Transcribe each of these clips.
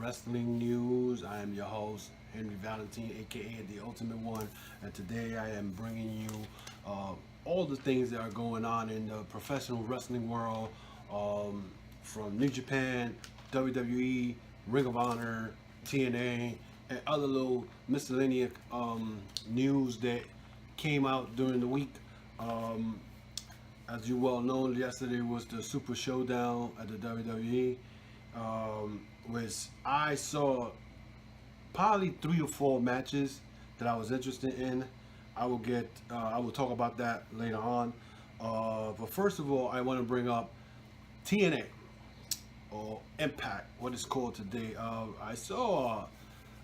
wrestling news. I am your host, Henry Valentine, aka The Ultimate One, and today I am bringing you all the things that are going on in the professional wrestling world, from New Japan, WWE, Ring of Honor, TNA, and other little miscellaneous news that came out during the week. As you well know, yesterday was the Super Showdown at the WWE, which I saw probably 3 or 4 matches that I was interested in. I will talk about that later on. But first of all, I want to bring up TNA or Impact, what it's called today. I saw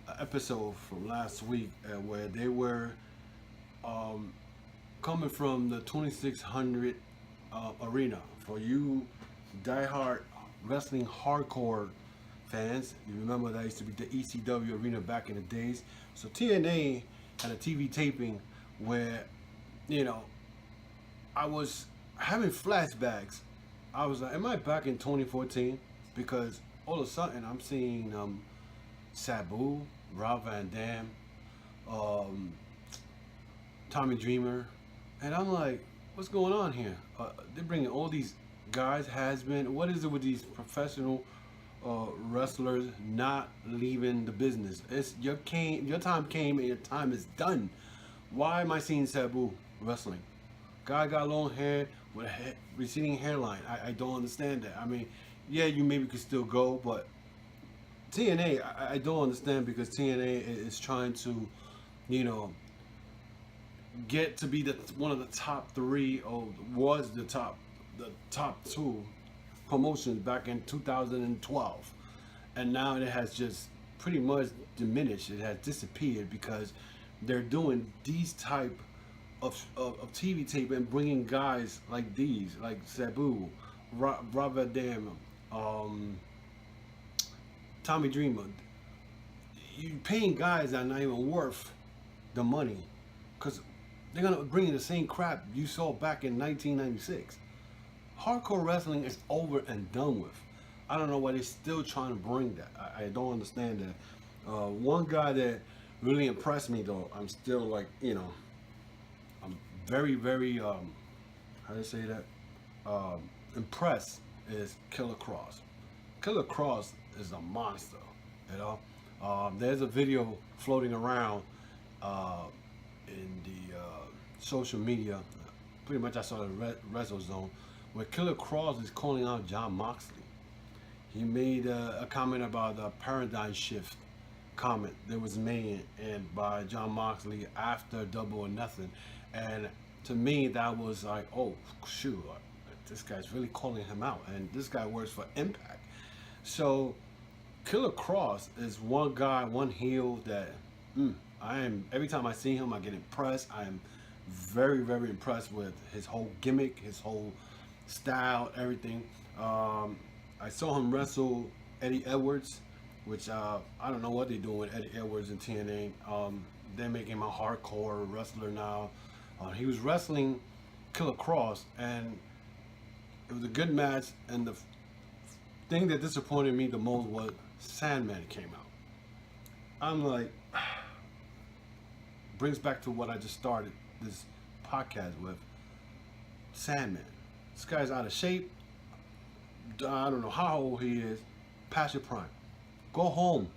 an episode from last week where they were coming from the 2600 arena. For you diehard wrestling hardcore fans, you remember that used to be the ECW arena back in the days. So TNA had a TV taping where, I was having flashbacks. I was like, am I back in 2014? Because all of a sudden I'm seeing Sabu, Rob Van Dam, Tommy Dreamer, and I'm like, what's going on here? They're bringing all these guys, has-been. What is it with these professional wrestlers not leaving the business? It's your time came and your time is done. Why am I seeing Sabu wrestling? Guy got long hair with a receding hairline. I don't understand that. I mean, yeah, you maybe could still go, but TNA, I don't understand, because TNA is trying to, get to be one of the top 3, or was the top 2 promotions back in 2012, and now it has just pretty much diminished. It has disappeared because they're doing these type of TV tape and bringing guys like these, like Sabu, Rob Van Dam, Tommy Dreamer. You're paying guys that are not even worth the money, because they're gonna bring in the same crap you saw back in 1996. Hardcore wrestling is over and done with. I don't know why they're still trying to bring that. I don't understand that. One guy that really impressed me, though, I'm still like, I'm very, very, how do I say that? Impressed, is Killer Cross. Killer Cross is a monster, There's a video floating around in the social media. Pretty much I saw the WrestleZone, where Killer Cross is calling out Jon Moxley. He made a comment about the paradigm shift comment that was made by Jon Moxley after Double or Nothing, and to me that was like, oh shoot, this guy's really calling him out, and this guy works for Impact. So Killer Cross is one guy, one heel that every time I see him I get impressed. I am very, very impressed with his whole gimmick, his whole style, everything. I saw him wrestle Eddie Edwards, which I don't know what they're doing with Eddie Edwards and TNA. They're making him a hardcore wrestler now. He was wrestling Killer Cross, and it was a good match. And the thing that disappointed me the most was Sandman came out. I'm like, brings back to what I just started this podcast with. Sandman. This guy's out of shape. I don't know how old he is. Past your prime. Go home.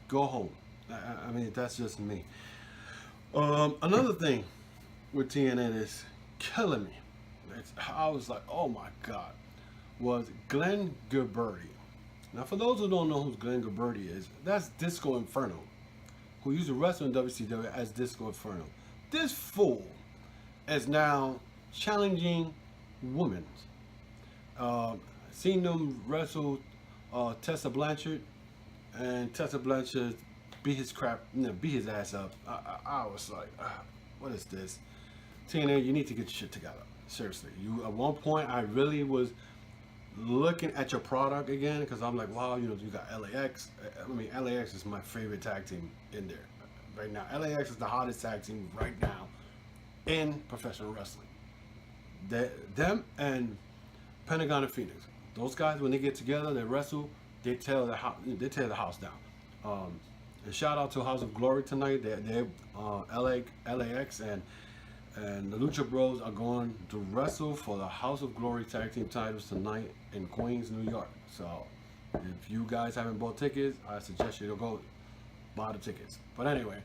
Go home. I mean, that's just me. Another thing with TNA that's killing me, I was like, oh my God, was Glenn Gilberti. Now, for those who don't know who Glenn Gilberti is, that's Disco Inferno, who used to wrestle in WCW as Disco Inferno. This fool is now challenging women. Seen them wrestle Tessa Blanchard, and Tessa Blanchard beat his ass up. I was like, what is this? TNA, you need to get your shit together. Seriously, at one point I really was looking at your product again, because I'm like, wow, you got LAX. I mean, LAX is my favorite tag team in there right now. LAX is the hottest tag team right now in professional wrestling. Them and Pentagon and Phoenix. Those guys, when they get together, they wrestle. they tear the house down. And shout out to House of Glory tonight. They LAX and the Lucha Bros are going to wrestle for the House of Glory tag team titles tonight in Queens, New York. So if you guys haven't bought tickets, I suggest you to go buy the tickets. But anyway,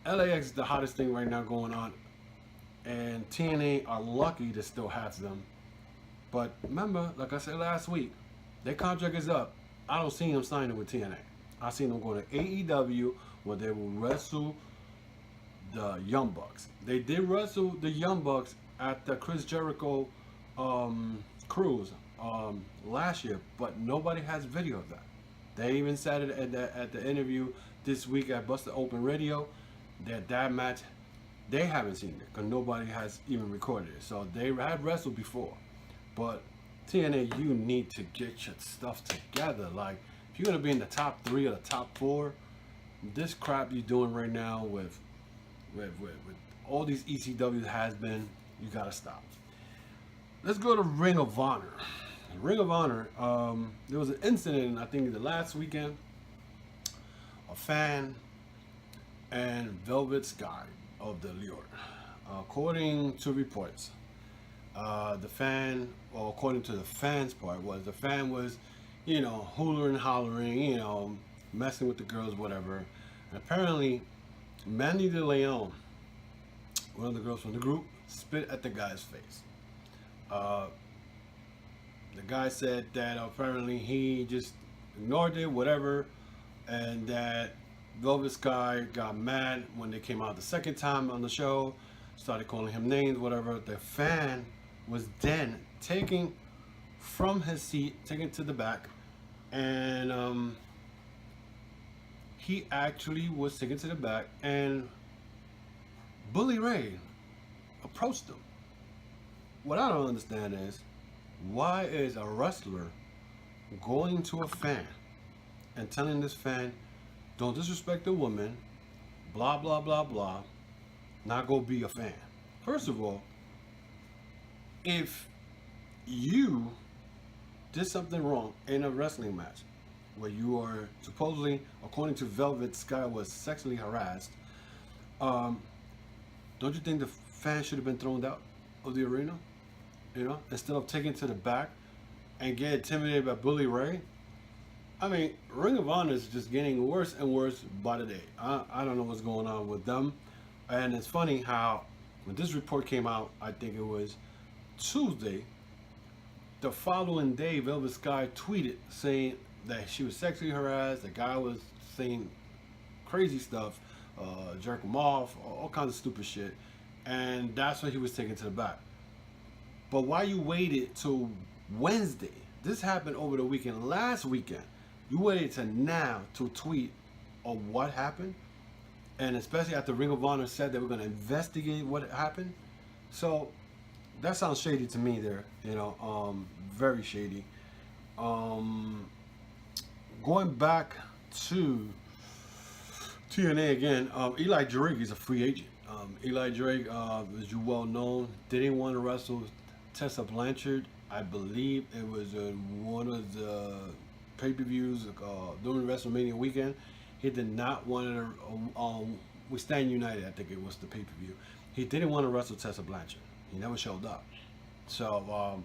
LAX is the hottest thing right now going on, and TNA are lucky to still have them. But remember, like I said last week, their contract is up. I don't see them signing with TNA. I see them going to AEW where they will wrestle the Young Bucks. They did wrestle the Young Bucks at the Chris Jericho cruise last year, but nobody has video of that. They even said it at the interview this week at Busted Open Radio that match they haven't seen it because nobody has even recorded it. So they had wrestled before, but TNA, you need to get your stuff together. Like, if you're gonna be in the top 3 or the top 4, this crap you're doing right now with all these ECW has been, you gotta stop. Let's go to Ring of Honor. Ring of Honor, there was an incident, I think the last weekend. A fan and Velvet Sky of the Lure. According to reports, the fan, well, according to the fans part, was the fan was, hollering, hollering, messing with the girls, whatever. And apparently, Mandy De Leon, one of the girls from the group, spit at the guy's face. The guy said that apparently he just ignored it, whatever, and that Velvet Sky got mad when they came out the second time on the show, started calling him names, whatever. The fan was then taken from his seat, taken to the back, and he actually was taken to the back, and Bully Ray approached him. What I don't understand is, why is a wrestler going to a fan and telling this fan, don't disrespect a woman, blah, blah, blah, blah, not go be a fan? First of all, if you did something wrong in a wrestling match where you are supposedly, according to Velvet Sky, was sexually harassed, don't you think the fan should have been thrown out of the arena? Instead of taken to the back and get intimidated by Bully Ray? I mean, Ring of Honor is just getting worse and worse by the day. I don't know what's going on with them. And it's funny how when this report came out, I think it was Tuesday, the following day, Velvet Sky tweeted saying that she was sexually harassed. The guy was saying crazy stuff, jerk him off, all kinds of stupid shit. And that's why he was taken to the back. But why you waited till Wednesday? This happened over the weekend, last weekend. You waited to now to tweet of what happened, and especially after Ring of Honor said they were going to investigate what happened. So that sounds shady to me there, very shady. Going back to TNA again, Eli Drake is a free agent. Eli Drake, as you well know, didn't want to wrestle Tessa Blanchard. I believe it was one of the pay-per-views during WrestleMania weekend. He did not want to, We Stand United, I think it was the pay-per-view. He didn't want to wrestle Tessa Blanchard. He never showed up. So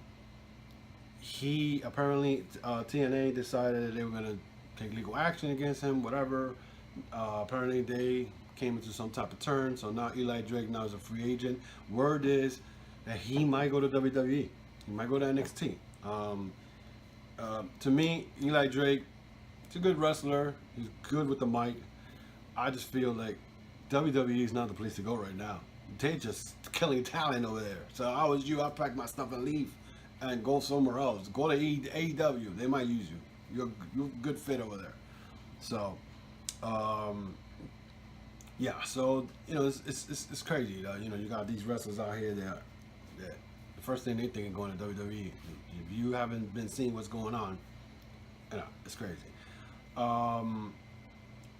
he apparently, TNA decided that they were going to take legal action against him, whatever. Apparently they came into some type of turn. So now Eli Drake now is a free agent. Word is that he might go to WWE. He might go to NXT. To me, Eli Drake, he's a good wrestler. He's good with the mic. I just feel like WWE is not the place to go right now. They're just killing talent over there. So if I was you, I'd pack my stuff and leave and go somewhere else. Go to AEW. They might use you. You're a good fit over there. So, yeah. So it's crazy. You got these wrestlers out here that the first thing they think of going to WWE. If you haven't been seeing what's going on, it's crazy.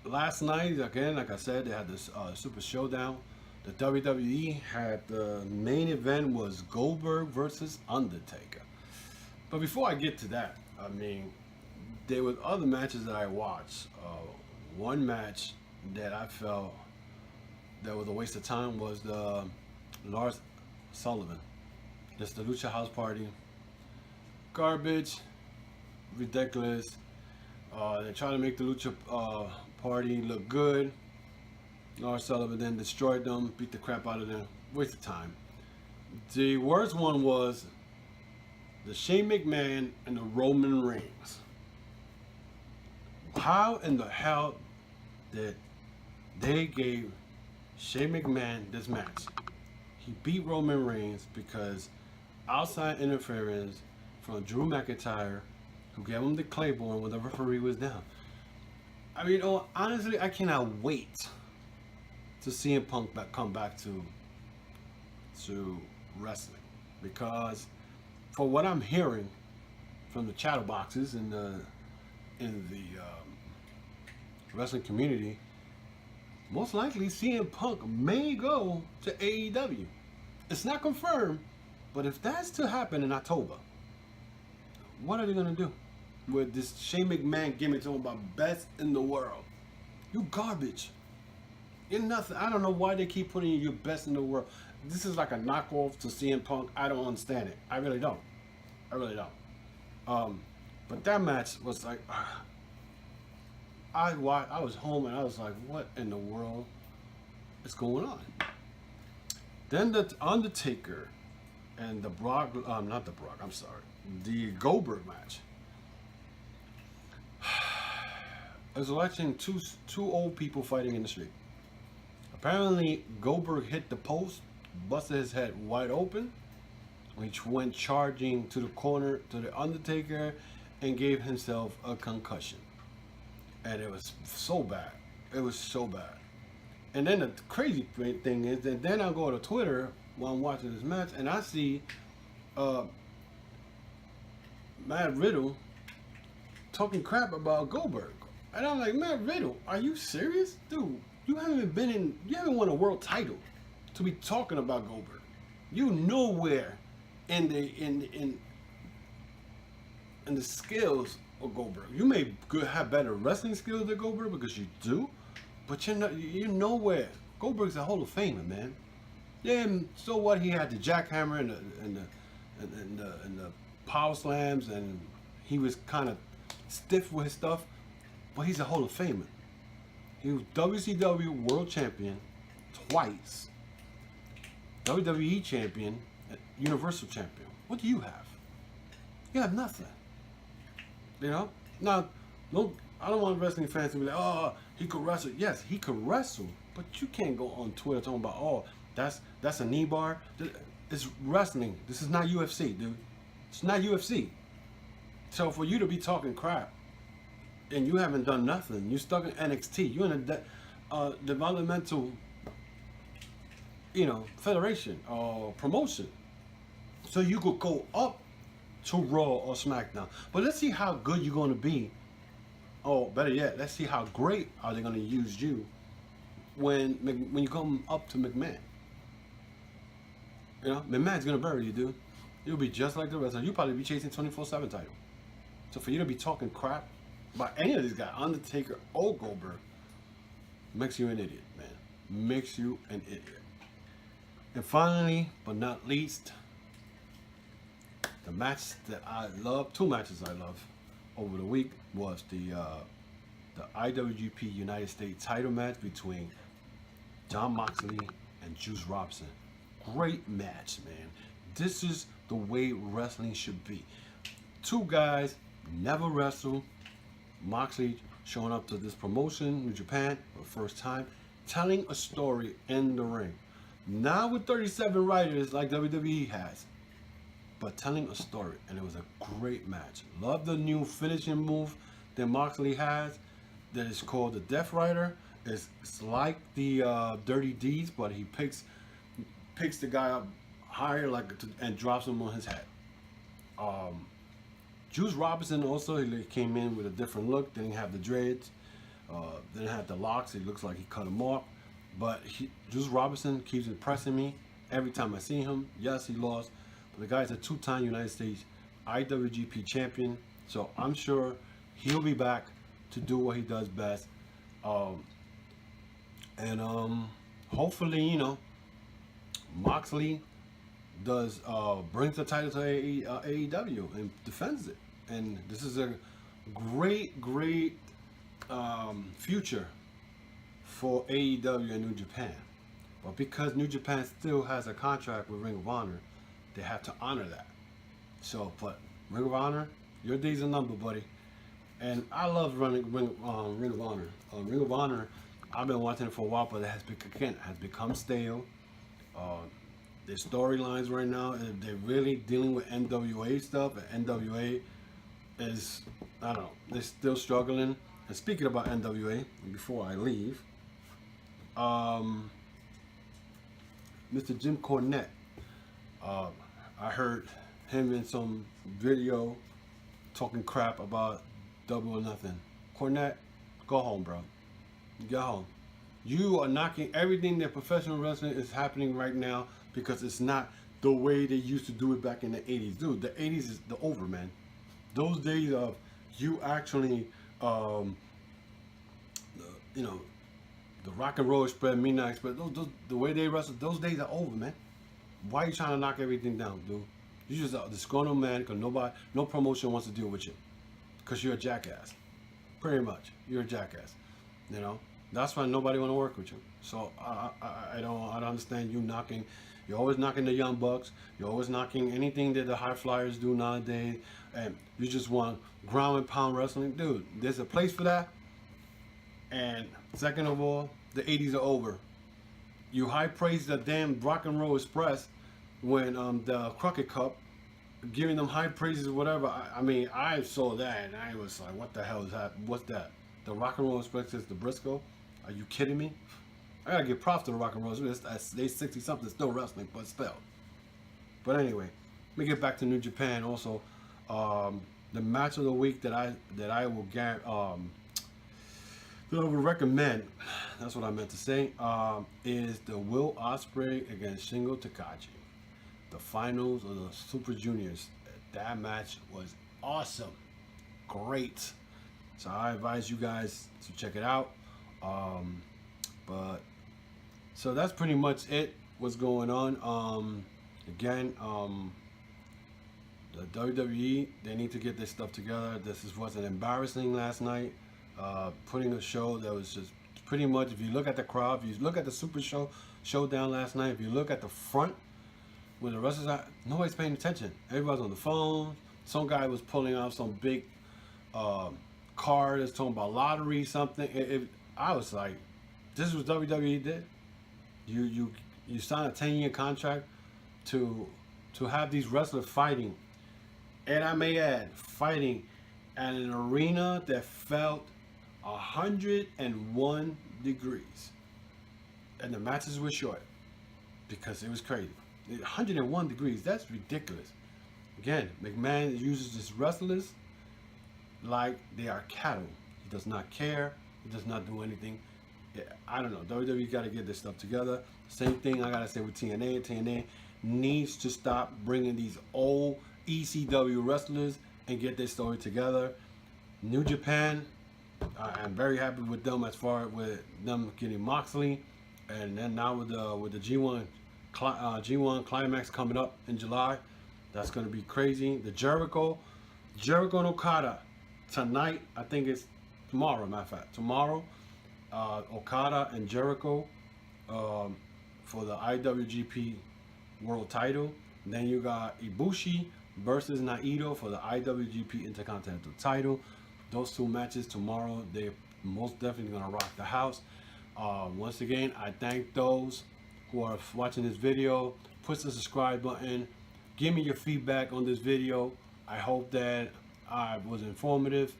Last night, again, like I said, they had this Super Showdown. The WWE had the main event was Goldberg versus Undertaker. But before I get to that, I mean, there was other matches that I watched. One match that I felt that was a waste of time was the Lars Sullivan. Just the Lucha House Party. Garbage, ridiculous. They try to make the Lucha Party look good. Lars Sullivan then destroyed them, beat the crap out of them. Waste of time. The worst one was the Shane McMahon and the Roman Reigns. How in the hell did they give Shane McMahon this match? He beat Roman Reigns because outside interference from Drew McIntyre, who gave him the Claymore when the referee was down. I mean, honestly, I cannot wait to see CM Punk come back to wrestling, because for what I'm hearing from the chatterboxes in the wrestling community, most likely CM Punk may go to AEW. It's not confirmed, but if that's to happen in October, what are they gonna do with this Shane McMahon gimmick talking about best in the world? You garbage. You're nothing. I don't know why they keep putting you best in the world. This is like a knockoff to CM Punk. I don't understand it. I really don't. I really don't. But that match was like, I was home and I was like, what in the world is going on? Then the Undertaker and the Brock, not the Brock, I'm sorry, the Goldberg match. I was watching two old people fighting in the street. Apparently, Goldberg hit the post, busted his head wide open, which went charging to the corner to the Undertaker and gave himself a concussion. And it was so bad. It was so bad. And then the crazy thing is that then I go to Twitter while I'm watching this match and I see Matt Riddle talking crap about Goldberg. And I'm like, Matt Riddle, are you serious? Dude, you haven't won a world title to be talking about Goldberg. You nowhere in the skills of Goldberg. You may have better wrestling skills than Goldberg because you do, but you're nowhere. Goldberg's a Hall of Famer, man. Yeah, so what? He had the jackhammer and the power slams, and he was kind of stiff with his stuff, but he's a Hall of Famer. He was WCW World Champion twice, WWE Champion, Universal Champion. What do you have? You have nothing. You know? Now, look, I don't want wrestling fans to be like, oh, he could wrestle. Yes, he could wrestle, but you can't go on Twitter talking about, oh, that's a knee bar. It's wrestling. This is not UFC, dude. It's not UFC. So for you to be talking crap and you haven't done nothing, you're stuck in NXT. You're in a developmental, federation or promotion. So you could go up to Raw or SmackDown. But let's see how good you're going to be. Oh, better yet, let's see how great are they going to use you when you come up to McMahon. McMahon's going to bury you, dude. You'll be just like the rest of them. You'll probably be chasing 24/7 title. So for you to be talking crap about any of these guys, Undertaker or Goldberg, makes you an idiot, man. Makes you an idiot. And finally, but not least, the match that I love, two matches I love over the week was the IWGP United States title match between Jon Moxley and Juice Robinson. Great match, man. This is the way wrestling should be. Two guys never wrestle. Moxley showing up to this promotion in Japan for the first time, telling a story in the ring. Not with 37 writers like WWE has, but telling a story, and it was a great match. Love the new finishing move that Moxley has that is called the Death Rider. It's like the Dirty Deeds, but he picks the guy up higher and drops him on his head. Juice Robinson also, he came in with a different look. Didn't have the dreads, didn't have the locks. It looks like he cut them off. But Juice Robinson keeps impressing me every time I see him. Yes, he lost, but the guy's a two-time United States IWGP champion. So I'm sure He'll be back to do what he does best. And hopefully, you know, Moxley does brings the title to AEW and defends it. And this is a great future for AEW and New Japan. But because New Japan still has a contract with Ring of Honor, they have to honor that. So, but Ring of Honor, your days are numbered, buddy. And I love running Ring of Honor. Ring of Honor, I've been watching it for a while, but it has become stale. Their storylines right now, they're really dealing with NWA stuff. And NWA is, I don't know, they're still struggling. And speaking about NWA, before I leave, Mr. Jim Cornette, I heard him in some video talking crap about Double or Nothing. Cornette, go home, bro. Go home. You are knocking everything that professional wrestling is happening right now because it's not the way they used to do it back in the 80s. Dude, the 80s is over, man. Those days of you actually, you know, the Rock and Roll Express, Midnight Express, the way they wrestle, those days are over, man. Why are you trying to knock everything down, dude? You're just a disgruntled man because no promotion wants to deal with you. Because you're a jackass. Pretty much. You're a jackass. You know? That's why nobody want to work with you. So I don't understand you knocking. You're always knocking the Young Bucks. You're always knocking anything that the High Flyers do nowadays. And you just want ground and pound wrestling. Dude, there's a place for that. And second of all, the 80s are over. You high praise the damn Rock and Roll Express when the Crockett Cup, giving them high praises or whatever. I mean, I saw that and I was like, what the hell is that? What's that? The Rock and Roll Express is the Briscoe? Are you kidding me? I gotta give props to the Rock and Roll Express. They 60 something, still wrestling, but still. But anyway, let me get back to New Japan. Also, the match of the week that I will recommend. That's what I meant to say. Is the Will Ospreay against Shingo Takagi, the finals of the Super Juniors. That match was awesome, great. So I advise you guys to check it out. But so that's pretty much it. What's going on? Again, the WWE, they need to get this stuff together. This wasn't embarrassing last night. Putting a show that was just pretty much, if you look at the crowd, if you look at the Super Showdown last night, if you look at the front where the wrestlers are, nobody's paying attention. Everybody's on the phone. Some guy was pulling out some big card that's talking about lottery something. I was like, this is what WWE did. You sign a 10-year contract to have these wrestlers fighting, and I may add, fighting at an arena that felt 101 degrees, and the matches were short because it was crazy. 101 degrees, that's ridiculous. Again, McMahon uses his wrestlers like they are cattle. He does not care. He does not do anything. Yeah, I don't know. WWE got to get this stuff together. Same thing I got to say with TNA. TNA needs to stop bringing these old ECW wrestlers and get their story together. New Japan, I'm very happy with them as far with them getting Moxley, and then now with the G1 Climax coming up in July, that's going to be crazy. The Jericho and Okada tonight. I think it's tomorrow. Matter of fact, tomorrow, Okada and Jericho for the IWGP World Title. And then you got Ibushi versus Naito for the IWGP Intercontinental Title. Those two matches tomorrow, they're most definitely going to rock the house. Once again, I thank those who are watching this video. Push the subscribe button. Give me your feedback on this video. I hope that I was informative.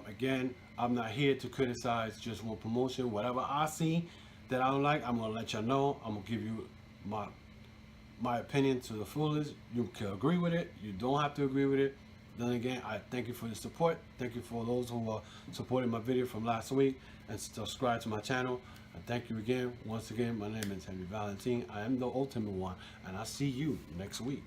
Again, I'm not here to criticize just one promotion. Whatever I see that I don't like, I'm going to let y'all know. I'm going to give you my opinion to the fullest. You can agree with it. You don't have to agree with it. Then again, I thank you for your support. Thank you for those who are supporting my video from last week and subscribe to my channel. And thank you again. Once again, my name is Henry Valentine. I am the Ultimate One, and I'll see you next week.